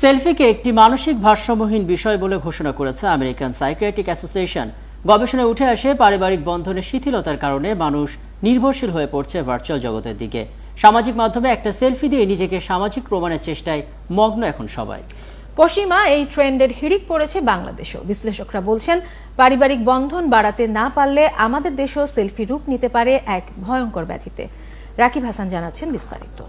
সেলফিকে একটি মানসিক ভারসাম্যহীন বিষয় বলে ঘোষণা করেছে আমেরিকান সাইকিয়াট্রিক অ্যাসোসিয়েশন। গবেষণায় উঠে আসে পারিবারিক বন্ধনের শিথিলতার কারণে মানুষ নির্ভরশীল হয়ে পড়ছে ভার্চুয়াল জগতের দিকে। সামাজিক মাধ্যমে একটা সেলফি দিয়ে নিজেকে সামাজিক প্রমাণের চেষ্টায় মগ্ন এখন সবাই। পশ্চিমা এই ট্রেন্ডের হিড়িক পড়েছে বাংলাদেশও। বিশ্লেষকরা বলছেন, পারিবারিক বন্ধন বাড়াতে না পারলে আমাদের দেশও সেলফি রূপ নিতে পারে এক ভয়ঙ্কর ব্যাধিতে। রাকিব হাসান জানাচ্ছেন বিস্তারিত।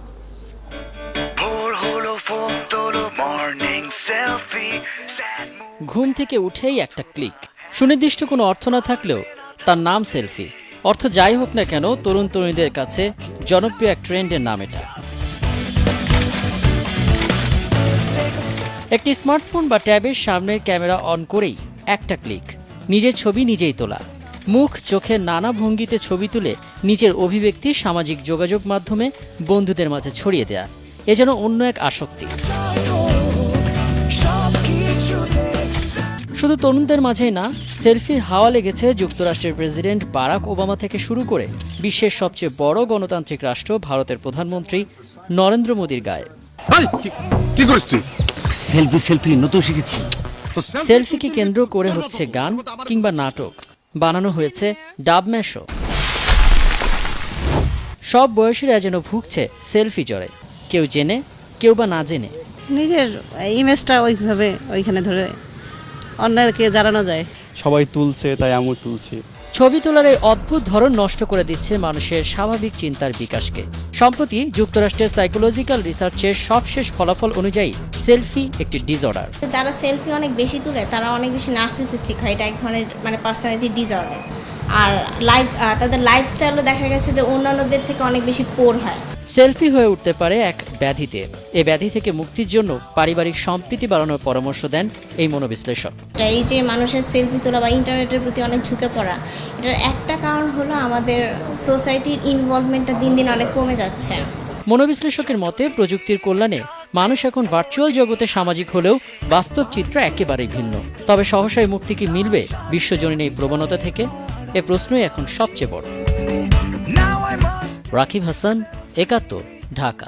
ঘুম থেকে উঠেই একটা ক্লিক, সুনির্দিষ্ট কোনো অর্থ না থাকলেও তার নাম সেলফি। অর্থ যাই হোক না কেন, তরুণ তরুণীদের কাছে জনপ্রিয় এক ট্রেন্ডের নাম এটা। একটি স্মার্টফোন বা ট্যাবের সামনের ক্যামেরা অন করেই একটা ক্লিক, নিজের ছবি নিজেই তোলা। মুখ চোখের নানা ভঙ্গিতে ছবি তুলে নিজের অভিব্যক্তি সামাজিক যোগাযোগ মাধ্যমে বন্ধুদের মাঝে ছড়িয়ে দেয়া, এ যেন অন্য এক আসক্তি। শুধু তরুণদের মাঝেই না, সেলফির হাওয়া লেগেছে যুক্তরাষ্ট্রের প্রেসিডেন্ট বারাক ওবামা থেকে শুরু করে বিশ্বের সবচেয়ে বড় গণতান্ত্রিক রাষ্ট্র ভারতের প্রধানমন্ত্রী নরেন্দ্র মোদীর গায়ে। সেলফিকে কেন্দ্র করে হচ্ছে গান কিংবা নাটক, বানানো হয়েছে ডাবম্যাশও। সব বয়সীরা যেন ভুগছে সেলফি জ্বরে, কেউ জেনে কেউ বা না জেনে। নিজের ইমেজটা ওইভাবে ওইখানে ধরে অন্যকে জানানো যায়। সবাই তুলছে, তাই আমিও তুলছি। ছবি তোলার এই অদ্ভুত ধরন নষ্ট করে দিচ্ছে মানুষের স্বাভাবিক চিন্তার বিকাশকে। সম্প্রতি যুক্তরাষ্ট্রের সাইকোলজিক্যাল রিসার্চের সবশেষ ফলাফল অনুযায়ী সেলফি একটি ডিসঅর্ডার। যারা সেলফি অনেক বেশি তুলে তারা অনেক বেশি নার্সিসিস্টিক হয়, এটা এক ধরনের পার্সোনালিটি ডিসঅর্ডার। আর তাদের লাইফস্টাইলও দেখা গেছে যে অন্যান্যদের থেকে অনেক বেশি পোর হয়। সেলফি হয়ে উঠতে পারে এক ব্যাধিতে। এই ব্যাধি থেকে মুক্তির জন্য পারিবারিক সম্প্রীতি বাড়ানোর পরামর্শ দেন এই মনোবিশ্লেষক। এই যে মানুষের সেলফি তোলা বা ইন্টারনেটের প্রতি অনেক ঝুঁকে পড়া, এটার একটা কারণ হলো আমাদের সোসাইটির ইনভলভমেন্টটা দিন দিন অনেক কমে যাচ্ছে। মনোবিশ্লেষকের মতে প্রযুক্তির কল্যাণে মানুষ এখন ভার্চুয়াল জগতে সামাজিক হলেও বাস্তব চিত্র একেবারেই ভিন্ন। তবে সহসায় মুক্তি কি মিলবে বিশ্বজনীন এই প্রবণতা থেকে? এ প্রশ্নই এখন সবচেয়ে বড়। রাকিব হাসান, ৭১, ঢাকা।